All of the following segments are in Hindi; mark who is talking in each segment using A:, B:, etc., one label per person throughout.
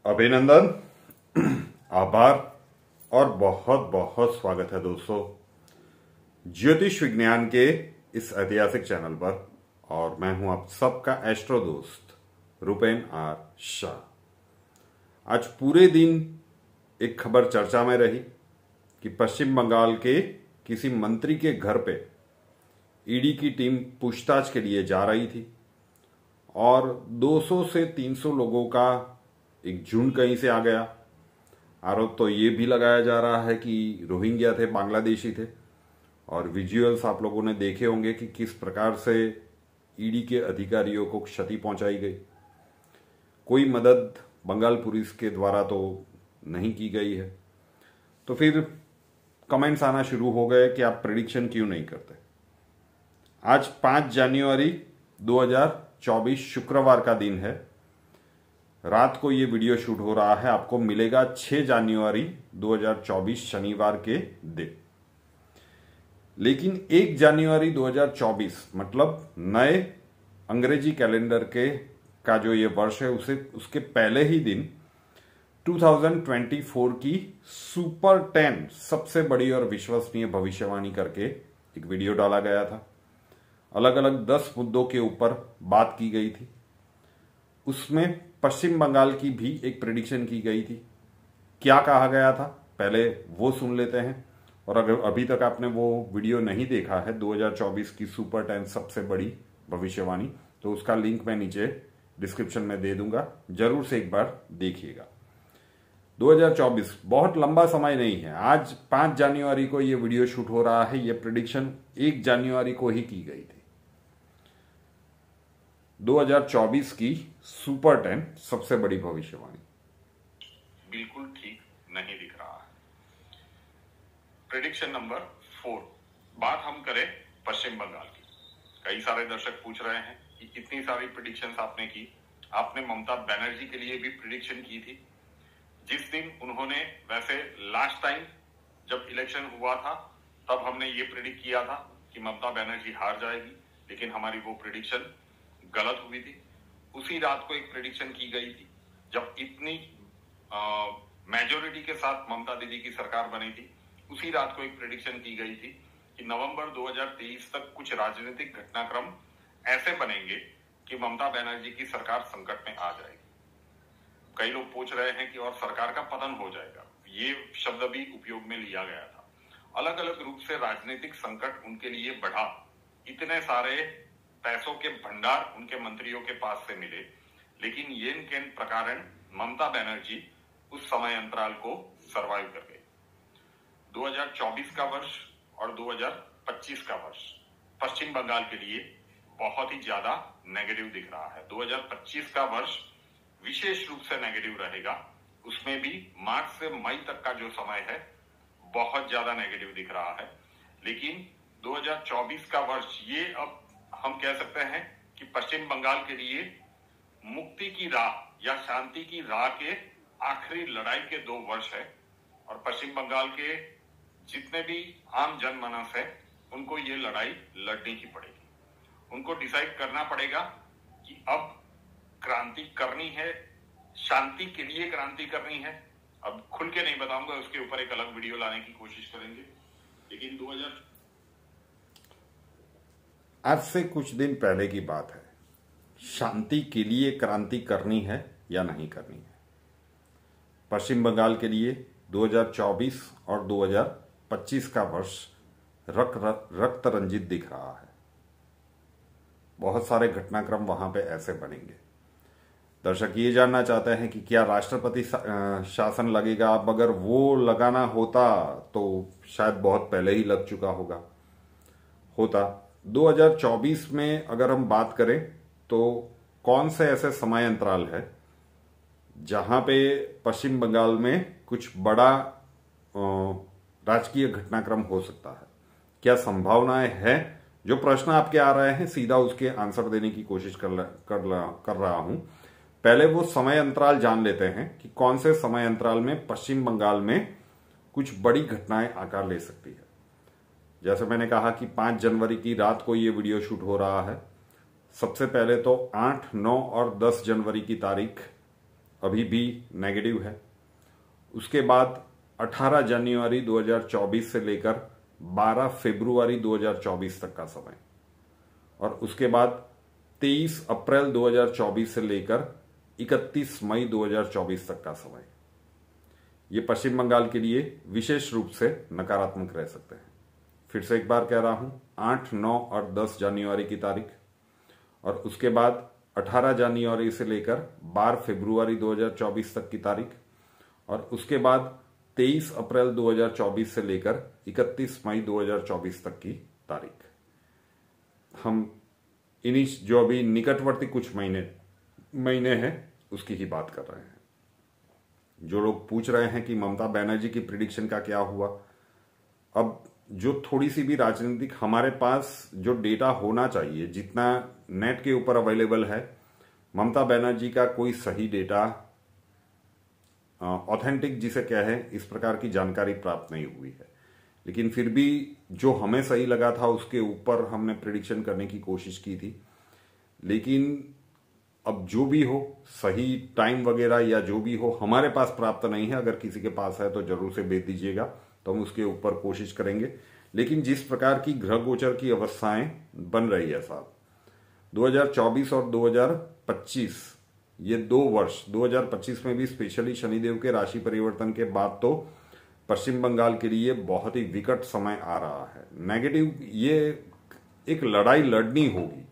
A: अभिनंदन, आभार और बहुत बहुत स्वागत है दोस्तों ज्योतिष विज्ञान के इस ऐतिहासिक चैनल पर। और मैं हूं आप सबका एस्ट्रो दोस्त रुपेन आर शाह। आज पूरे दिन एक खबर चर्चा में रही कि पश्चिम बंगाल के किसी मंत्री के घर पे ईडी की टीम पूछताछ के लिए जा रही थी और 200 से 300 लोगों का एक झुंड कहीं से आ गया। आरोप तो ये भी लगाया जा रहा है कि रोहिंग्या थे, बांग्लादेशी थे। और विजुअल्स आप लोगों ने देखे होंगे कि किस प्रकार से ईडी के अधिकारियों को क्षति पहुंचाई गई। कोई मदद बंगाल पुलिस के द्वारा तो नहीं की गई है। तो फिर कमेंट्स आना शुरू हो गए कि आप प्रेडिक्शन क्यों नहीं करते। आज 5 जनवरी 2024 शुक्रवार का दिन है। रात को ये वीडियो शूट हो रहा है, आपको मिलेगा 6 जनवरी 2024 शनिवार के दिन। लेकिन 1 जनवरी 2024 मतलब नए अंग्रेजी कैलेंडर के का जो ये वर्ष है उसके पहले ही दिन 2024 की सुपर 10 सबसे बड़ी और विश्वसनीय भविष्यवाणी करके एक वीडियो डाला गया था। अलग अलग 10 मुद्दों के ऊपर बात की गई थी। उसमें पश्चिम बंगाल की भी एक प्रेडिक्शन की गई थी। क्या कहा गया था पहले वो सुन लेते हैं। और अगर अभी तक आपने वो वीडियो नहीं देखा है 2024 की सुपर 10 सबसे बड़ी भविष्यवाणी, तो उसका लिंक मैं नीचे डिस्क्रिप्शन में दे दूंगा, जरूर से एक बार देखिएगा। 2024 बहुत लंबा समय नहीं है। आज 5 जनवरी को ये वीडियो शूट हो रहा है। ये प्रेडिक्शन 1 जनवरी को ही की गई थी। 2024 की सुपर 10 सबसे बड़ी भविष्यवाणी
B: बिल्कुल ठीक नहीं दिख रहा है। प्रेडिक्शन नंबर 4, बात हम करें पश्चिम बंगाल की। कई सारे दर्शक पूछ रहे हैं कि इतनी सारी प्रेडिक्शंस आपने की। आपने ममता बनर्जी के लिए भी प्रेडिक्शन की थी। जिस दिन उन्होंने, वैसे लास्ट टाइम जब इलेक्शन हुआ था तब हमने ये प्रेडिक्ट किया था कि ममता बनर्जी हार जाएगी, लेकिन हमारी वो प्रेडिक्शन गलत हुई थी। उसी रात को एक प्रेडिक्शन की गई थी जब इतनी मेजोरिटी के साथ ममता दीदी की सरकार बनी थी। उसी रात को एक प्रेडिक्शन की गई थी कि नवंबर 2023 तक कुछ राजनीतिक घटनाक्रम ऐसे बनेंगे कि ममता बनर्जी की सरकार संकट में आ जाएगी। कई लोग पूछ रहे हैं कि और सरकार का पतन हो जाएगा, ये शब्द भी उपयोग में लिया गया था। अलग अलग रूप से राजनीतिक संकट उनके लिए बढ़ा। इतने सारे पैसों के भंडार उनके मंत्रियों के पास से मिले, लेकिन येन केन प्रकार ममता बनर्जी उस समय अंतराल को सरवाइव कर गई। 2024 का वर्ष और 2025 का वर्ष पश्चिम बंगाल के लिए बहुत ही ज्यादा नेगेटिव दिख रहा है। 2025 का वर्ष विशेष रूप से नेगेटिव रहेगा। उसमें भी मार्च से मई तक का जो समय है बहुत ज्यादा नेगेटिव दिख रहा है। लेकिन 2024 का वर्ष, ये अब हम कह सकते हैं कि पश्चिम बंगाल के लिए मुक्ति की राह या शांति की राह के आखिरी लड़ाई के 2 वर्ष है। और पश्चिम बंगाल के जितने भी आम जनमानस है उनको ये लड़ाई लड़नी ही पड़ेगी। उनको डिसाइड करना पड़ेगा कि अब क्रांति करनी है, शांति के लिए क्रांति करनी है। अब खुल के नहीं बताऊंगा, उसके ऊपर एक अलग वीडियो लाने की कोशिश करेंगे। लेकिन 2000
A: आज से कुछ दिन पहले की बात है। शांति के लिए क्रांति करनी है या नहीं करनी है। पश्चिम बंगाल के लिए 2024 और 2025 का वर्ष रक्त रंजित दिख रहा है। बहुत सारे घटनाक्रम वहां पे ऐसे बनेंगे। दर्शक ये जानना चाहते हैं कि क्या राष्ट्रपति शासन लगेगा। अब अगर वो लगाना होता तो शायद बहुत पहले ही लग चुका होता। 2024 में अगर हम बात करें तो कौन से ऐसे समय अंतराल है जहां पे पश्चिम बंगाल में कुछ बड़ा राजकीय घटनाक्रम हो सकता है, क्या संभावनाएं हैं। जो प्रश्न आपके आ रहे हैं सीधा उसके आंसर देने की कोशिश कर रहा हूं। पहले वो समय अंतराल जान लेते हैं कि कौन से समय अंतराल में पश्चिम बंगाल में कुछ बड़ी घटनाएं आकार ले सकती है। जैसे मैंने कहा कि 5 जनवरी की रात को ये वीडियो शूट हो रहा है। सबसे पहले तो 8, 9 और 10 जनवरी की तारीख अभी भी नेगेटिव है। उसके बाद 18 जनवरी 2024 से लेकर 12 फरवरी 2024 तक का समय, और उसके बाद 23 अप्रैल 2024 से लेकर 31 मई 2024 तक का समय। ये पश्चिम बंगाल के लिए विशेष रूप से नकारात्मक रह सकते हैं। फिर से एक बार कह रहा हूं, 8, 9 और 10 जनवरी की तारीख, और उसके बाद 18 जनवरी से लेकर 12 फरवरी 2024 तक की तारीख, और उसके बाद 23 अप्रैल 2024 से लेकर 31 मई 2024 तक की तारीख। हम इन्हीं जो अभी निकटवर्ती कुछ महीने हैं उसकी ही बात कर रहे हैं। जो लोग पूछ रहे हैं कि ममता बनर्जी की प्रिडिक्शन का क्या हुआ, अब जो थोड़ी सी भी राजनीतिक हमारे पास जो डेटा होना चाहिए, जितना नेट के ऊपर अवेलेबल है, ममता बनर्जी का कोई सही डेटा, ऑथेंटिक जिसे कहें, इस प्रकार की जानकारी प्राप्त नहीं हुई है। लेकिन फिर भी जो हमें सही लगा था उसके ऊपर हमने प्रिडिक्शन करने की कोशिश की थी। लेकिन अब जो भी हो, सही टाइम वगैरह या जो भी हो हमारे पास प्राप्त नहीं है। अगर किसी के पास है तो जरूर से भेज दीजिएगा, तो हम उसके ऊपर कोशिश करेंगे। लेकिन जिस प्रकार की ग्रह गोचर की अवस्थाएं बन रही है साहब, 2024 और 2025 ये 2 वर्ष, 2025 में भी स्पेशली शनिदेव के राशि परिवर्तन के बाद तो पश्चिम बंगाल के लिए बहुत ही विकट समय आ रहा है। नेगेटिव, ये एक लड़ाई लड़नी होगी,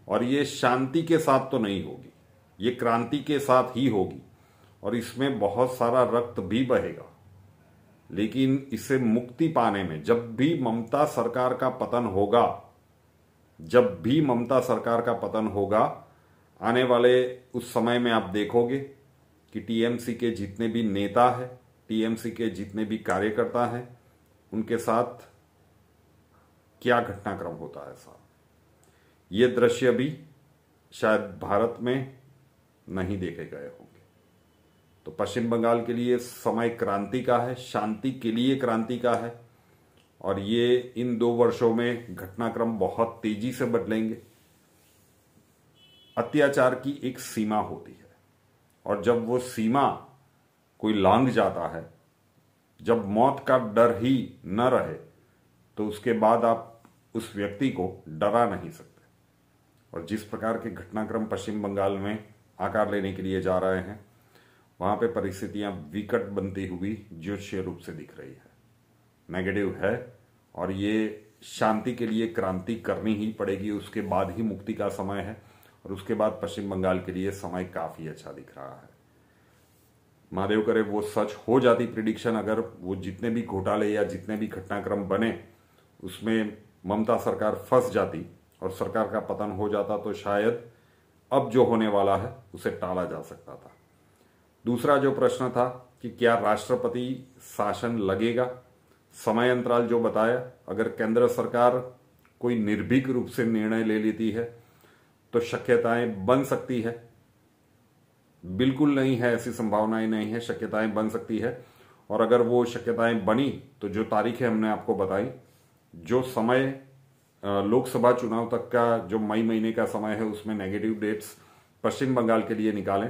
A: और ये शांति के साथ तो नहीं होगी, ये क्रांति के साथ ही होगी, और इसमें बहुत सारा रक्त भी बहेगा। लेकिन इससे मुक्ति पाने में जब भी ममता सरकार का पतन होगा, जब भी ममता सरकार का पतन होगा, आने वाले उस समय में आप देखोगे कि टीएमसी के जितने भी नेता हैं, टीएमसी के जितने भी कार्यकर्ता हैं, उनके साथ क्या घटनाक्रम होता है साहब। ये दृश्य भी शायद भारत में नहीं देखे गए होंगे। तो पश्चिम बंगाल के लिए समय क्रांति का है, शांति के लिए क्रांति का है, और ये इन 2 वर्षों में घटनाक्रम बहुत तेजी से बदलेंगे। अत्याचार की एक सीमा होती है, और जब वो सीमा कोई लांघ जाता है, जब मौत का डर ही न रहे, तो उसके बाद आप उस व्यक्ति को डरा नहीं सकते। और जिस प्रकार के घटनाक्रम पश्चिम बंगाल में आकार लेने के लिए जा रहे हैं, वहां पे परिस्थितियां विकट बनती हुई ज्योतिषीय रूप से दिख रही है। नेगेटिव है, और ये शांति के लिए क्रांति करनी ही पड़ेगी। उसके बाद ही मुक्ति का समय है, और उसके बाद पश्चिम बंगाल के लिए समय काफी अच्छा दिख रहा है। महादेव करे वो सच हो जाती प्रिडिक्शन, अगर वो जितने भी घोटाले या जितने भी घटनाक्रम बने उसमें ममता सरकार फंस जाती और सरकार का पतन हो जाता, तो शायद अब जो होने वाला है उसे टाला जा सकता था। दूसरा जो प्रश्न था कि क्या राष्ट्रपति शासन लगेगा, समय अंतराल जो बताया, अगर केंद्र सरकार कोई निर्भीक रूप से निर्णय ले लेती है तो शक्यताएं बन सकती है। बिल्कुल नहीं है, ऐसी संभावनाएं नहीं है, शक्यताएं बन सकती है। और अगर वो शक्यताएं बनी तो जो तारीखें हमने आपको बताई, जो समय लोकसभा चुनाव तक का जो मई महीने का समय है, उसमें नेगेटिव डेट्स पश्चिम बंगाल के लिए निकालें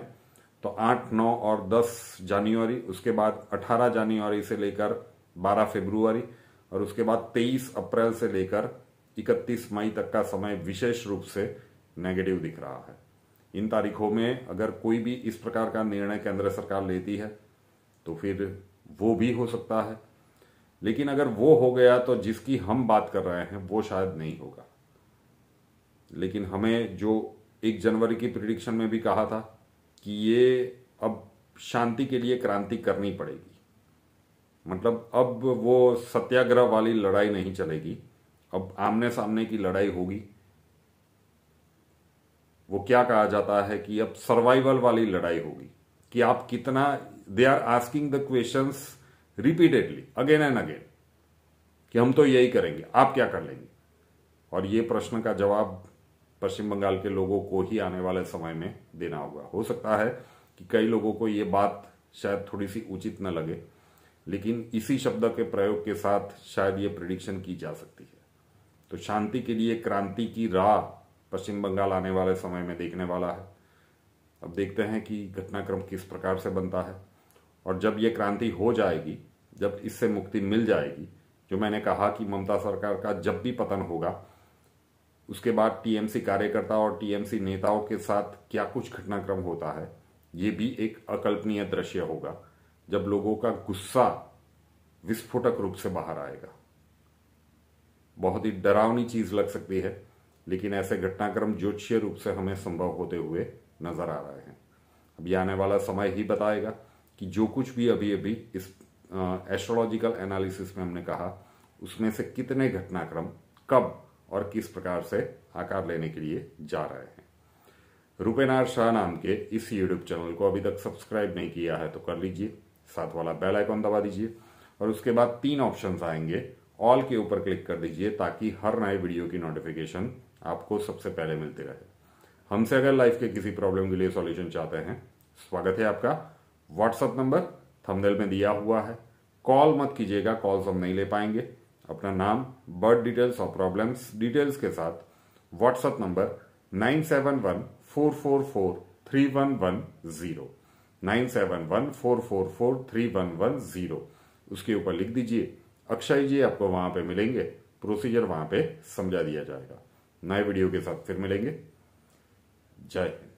A: तो 8, 9 और 10 जनवरी, उसके बाद 18 जनवरी से लेकर 12 फरवरी, और उसके बाद 23 अप्रैल से लेकर 31 मई तक का समय विशेष रूप से नेगेटिव दिख रहा है। इन तारीखों में अगर कोई भी इस प्रकार का निर्णय केंद्र सरकार लेती है तो फिर वो भी हो सकता है। लेकिन अगर वो हो गया तो जिसकी हम बात कर रहे हैं वो शायद नहीं होगा। लेकिन हमें जो 1 जनवरी की प्रिडिक्शन में भी कहा था कि ये अब शांति के लिए क्रांति करनी पड़ेगी, मतलब अब वो सत्याग्रह वाली लड़ाई नहीं चलेगी, अब आमने सामने की लड़ाई होगी। वो क्या कहा जाता है कि अब सर्वाइवल वाली लड़ाई होगी, कि आप कितना, they are asking the questions repeatedly again and again, कि हम तो यही करेंगे, आप क्या कर लेंगे। और ये प्रश्न का जवाब पश्चिम बंगाल के लोगों को ही आने वाले समय में देना होगा। हो सकता है कि कई लोगों को ये बात शायद थोड़ी सी उचित न लगे, लेकिन इसी शब्द के प्रयोग के साथ शायद ये प्रिडिक्शन की जा सकती है। तो शांति के लिए क्रांति की राह पश्चिम बंगाल आने वाले समय में देखने वाला है। अब देखते हैं कि घटनाक्रम किस प्रकार से बनता है, और जब ये क्रांति हो जाएगी, जब इससे मुक्ति मिल जाएगी, जो मैंने कहा कि ममता सरकार का जब भी पतन होगा उसके बाद टीएमसी कार्यकर्ता और टीएमसी नेताओं के साथ क्या कुछ घटनाक्रम होता है, ये भी एक अकल्पनीय दृश्य होगा जब लोगों का गुस्सा विस्फोटक रूप से बाहर आएगा। बहुत ही डरावनी चीज लग सकती है, लेकिन ऐसे घटनाक्रम ज्योतिषीय रूप से हमें संभव होते हुए नजर आ रहे हैं। अभी आने वाला समय ही बताएगा कि जो कुछ भी अभी अभी इस एस्ट्रोलॉजिकल एनालिसिस में हमने कहा, उसमें से कितने घटनाक्रम कब और किस प्रकार से आकार लेने के लिए जा रहे हैं। रूपेनार शाह नाम के इस यूट्यूब चैनल को अभी तक सब्सक्राइब नहीं किया है तो कर लीजिए, साथ वाला बेल आइकॉन दबा दीजिए और उसके बाद 3 ऑप्शंस आएंगे, ऑल के ऊपर क्लिक कर दीजिए ताकि हर नए वीडियो की नोटिफिकेशन आपको सबसे पहले मिलती रहे। हमसे अगर लाइफ के किसी प्रॉब्लम के लिए सॉल्यूशन चाहते हैं, स्वागत है आपका। व्हाट्सएप नंबर थंबनेल में दिया हुआ है, कॉल मत कीजिएगा, कॉल्स हम नहीं ले पाएंगे। अपना नाम, बर्थ डिटेल्स और प्रॉब्लम्स डिटेल्स के साथ व्हाट्सएप नंबर 9714443110 9714443110 उसके ऊपर लिख दीजिए। अक्षय जी आपको वहां पे मिलेंगे, प्रोसीजर वहां पे समझा दिया जाएगा। नए वीडियो के साथ फिर मिलेंगे। जय हिंद।